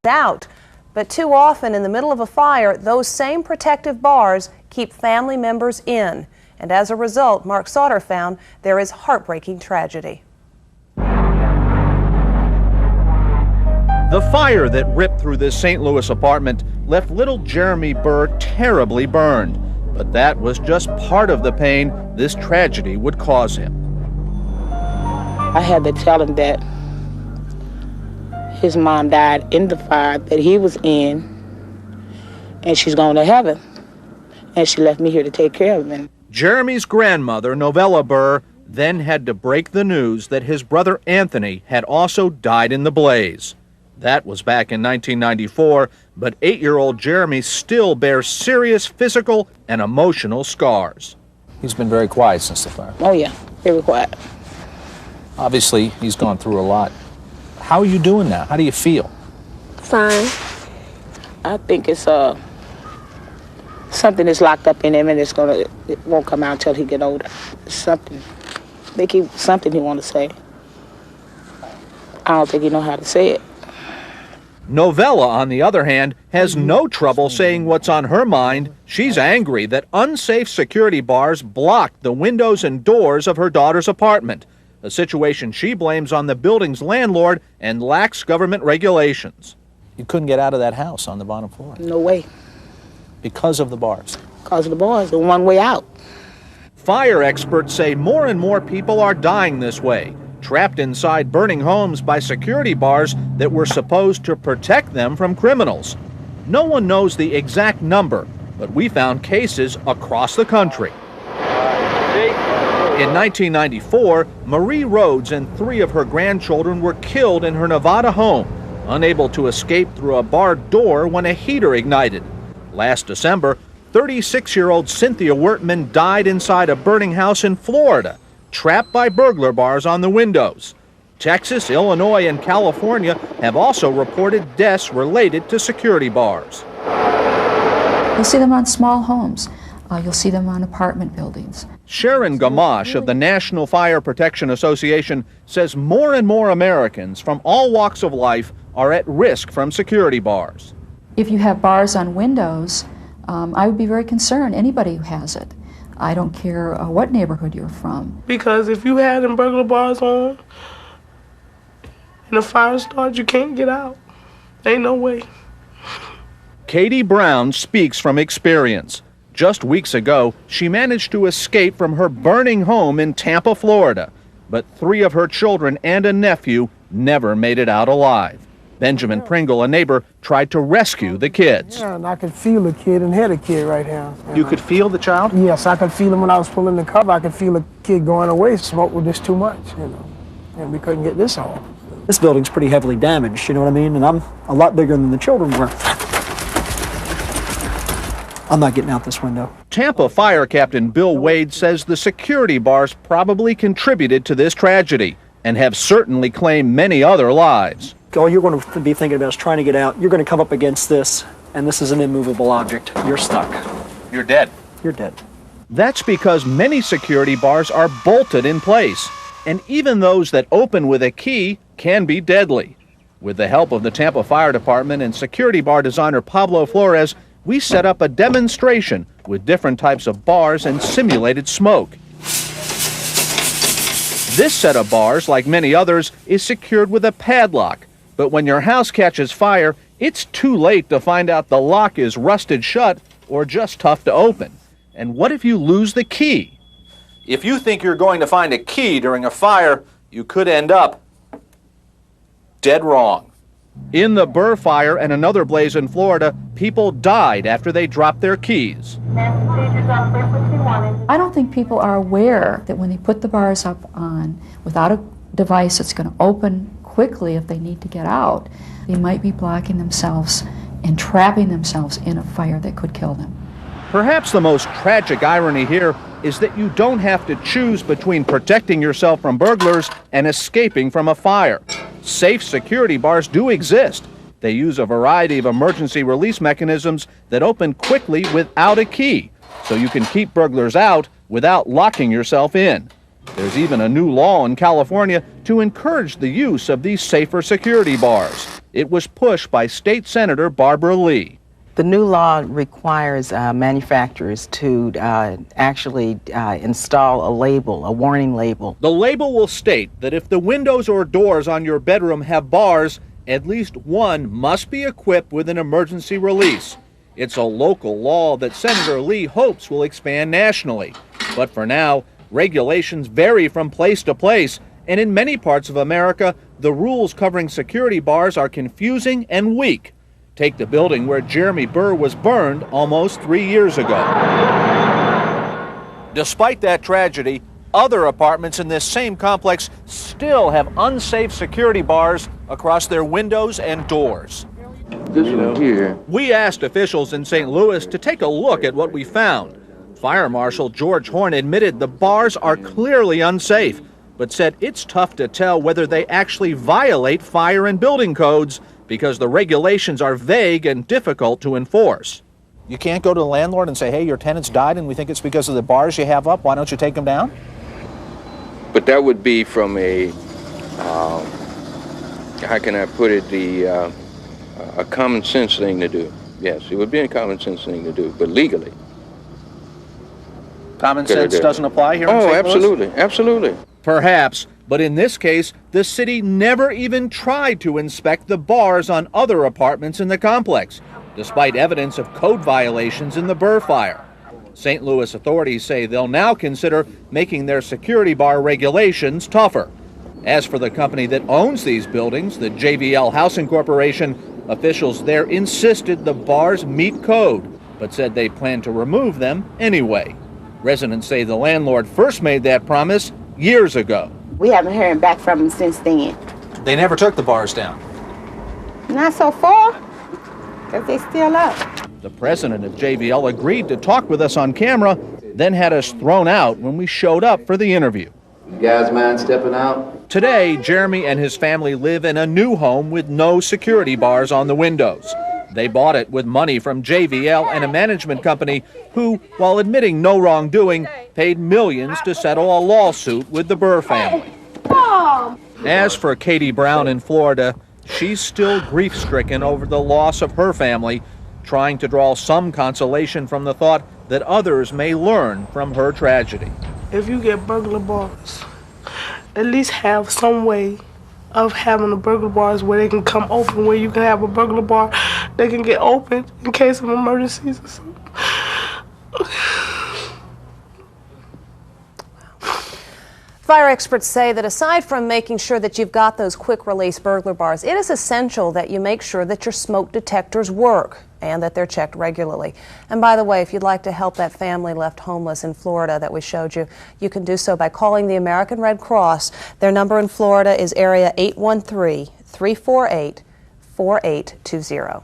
out. But too often in the middle of a fire, those same protective bars keep family members in. And as a result, Mark Sauter found there is heartbreaking tragedy. The fire that ripped through this St. Louis apartment left little Jeremy Burr terribly burned. But that was just part of the pain this tragedy would cause him. I had to tell him that his mom died in the fire that he was in, and she's going to heaven. And she left me here to take care of him. Jeremy's grandmother, Novella Burr, then had to break the news that his brother Anthony had also died in the blaze. That was back in 1994, but 8-year-old Jeremy still bears serious physical and emotional scars. He's been very quiet since the fire. Oh yeah, very quiet. Obviously, he's gone through a lot. How are you doing now? How do you feel? Fine. I think it's something that's locked up in him, and it won't come out until he get older. Something. Something he want to say. I don't think he know how to say it. Novella, on the other hand, has no trouble saying what's on her mind. She's angry that unsafe security bars blocked the windows and doors of her daughter's apartment, a situation she blames on the building's landlord and lax government regulations. You couldn't get out of that house on the bottom floor? No way. Because of the bars? Because of the bars, the one way out. Fire experts say more and more people are dying this way, trapped inside burning homes by security bars that were supposed to protect them from criminals. No one knows the exact number, but we found cases across the country. In 1994, Marie Rhodes and 3 of her grandchildren were killed in her Nevada home, unable to escape through a barred door when a heater ignited. Last December, 36-year-old Cynthia Wertman died inside a burning house in Florida, trapped by burglar bars on the windows. Texas, Illinois, and California have also reported deaths related to security bars. You'll see them on small homes. You'll see them on apartment buildings. Sharon Gamache of the National Fire Protection Association says more and more Americans from all walks of life are at risk from security bars. If you have bars on windows, I would be very concerned, anybody who has it. I don't care what neighborhood you're from. Because if you had them burglar bars on and the fire starts, you can't get out. Ain't no way. Katie Brown speaks from experience. Just weeks ago, she managed to escape from her burning home in Tampa, Florida. But 3 of her children and a nephew never made it out alive. Benjamin Pringle, a neighbor, tried to rescue the kids. Yeah, and I could feel the kid and hear the kid right here. You could feel the child? Yes, I could feel him when I was pulling the cover. I could feel the kid going away. Smoke was just too much, and we couldn't get this off. This building's pretty heavily damaged, you know what I mean? And I'm a lot bigger than the children were. I'm not getting out this window. Tampa Fire Captain Bill Wade says the security bars probably contributed to this tragedy and have certainly claimed many other lives. All you're going to be thinking about is trying to get out. You're going to come up against this, and this is an immovable object. You're stuck. You're dead. You're dead. That's because many security bars are bolted in place, and even those that open with a key can be deadly. With the help of the Tampa Fire Department and security bar designer Pablo Flores, we set up a demonstration with different types of bars and simulated smoke. This set of bars, like many others, is secured with a padlock. But when your house catches fire, it's too late to find out the lock is rusted shut or just tough to open. And what if you lose the key? If you think you're going to find a key during a fire, you could end up dead wrong. In the Burr Fire and another blaze in Florida, people died after they dropped their keys. I don't think people are aware that when they put the bars up on without a device that's going to open quickly if they need to get out, they might be blocking themselves and trapping themselves in a fire that could kill them. Perhaps the most tragic irony here is that you don't have to choose between protecting yourself from burglars and escaping from a fire. Safe security bars do exist. They use a variety of emergency release mechanisms that open quickly without a key, so you can keep burglars out without locking yourself in. There's even a new law in California to encourage the use of these safer security bars. It was pushed by State Senator Barbara Lee. The new law requires manufacturers to actually install a label, a warning label. The label will state that if the windows or doors on your bedroom have bars, at least one must be equipped with an emergency release. It's a local law that Senator Lee hopes will expand nationally. But for now, regulations vary from place to place, and in many parts of America, the rules covering security bars are confusing and weak. Take the building where Jeremy Burr was burned almost 3 years ago. Despite that tragedy, other apartments in this same complex still have unsafe security bars across their windows and doors. This one here. We asked officials in St. Louis to take a look at what we found. Fire Marshal George Horn admitted the bars are clearly unsafe, but said it's tough to tell whether they actually violate fire and building codes because the regulations are vague and difficult to enforce. You can't go to the landlord and say, hey, your tenants died and we think it's because of the bars you have up. Why don't you take them down? But that would be from a, how can I put it, a common sense thing to do. Yes, it would be a common sense thing to do, but legally. Common sense doesn't apply here in St. Louis? Absolutely, absolutely. Perhaps, but in this case, the city never even tried to inspect the bars on other apartments in the complex, despite evidence of code violations in the Burr fire. St. Louis authorities say they'll now consider making their security bar regulations tougher. As for the company that owns these buildings, the JVL Housing Corporation, officials there insisted the bars meet code, but said they plan to remove them anyway. Residents say the landlord first made that promise years ago. We haven't heard back from them since then. They never took the bars down. Not so far, because they still up. The president of JVL agreed to talk with us on camera, then had us thrown out when we showed up for the interview. You guys mind stepping out? Today, Jeremy and his family live in a new home with no security bars on the windows. They bought it with money from JVL and a management company who, while admitting no wrongdoing, paid millions to settle a lawsuit with the Burr family. As for Katie Brown in Florida, she's still grief-stricken over the loss of her family, trying to draw some consolation from the thought that others may learn from her tragedy. If you get burglar bars, at least have some way of having the burglar bars where they can come open, where you can have a burglar bar that can get opened in case of emergencies or something. Fire experts say that aside from making sure that you've got those quick-release burglar bars, it is essential that you make sure that your smoke detectors work and that they're checked regularly. And by the way, if you'd like to help that family left homeless in Florida that we showed you, you can do so by calling the American Red Cross. Their number in Florida is area 813-348-4820.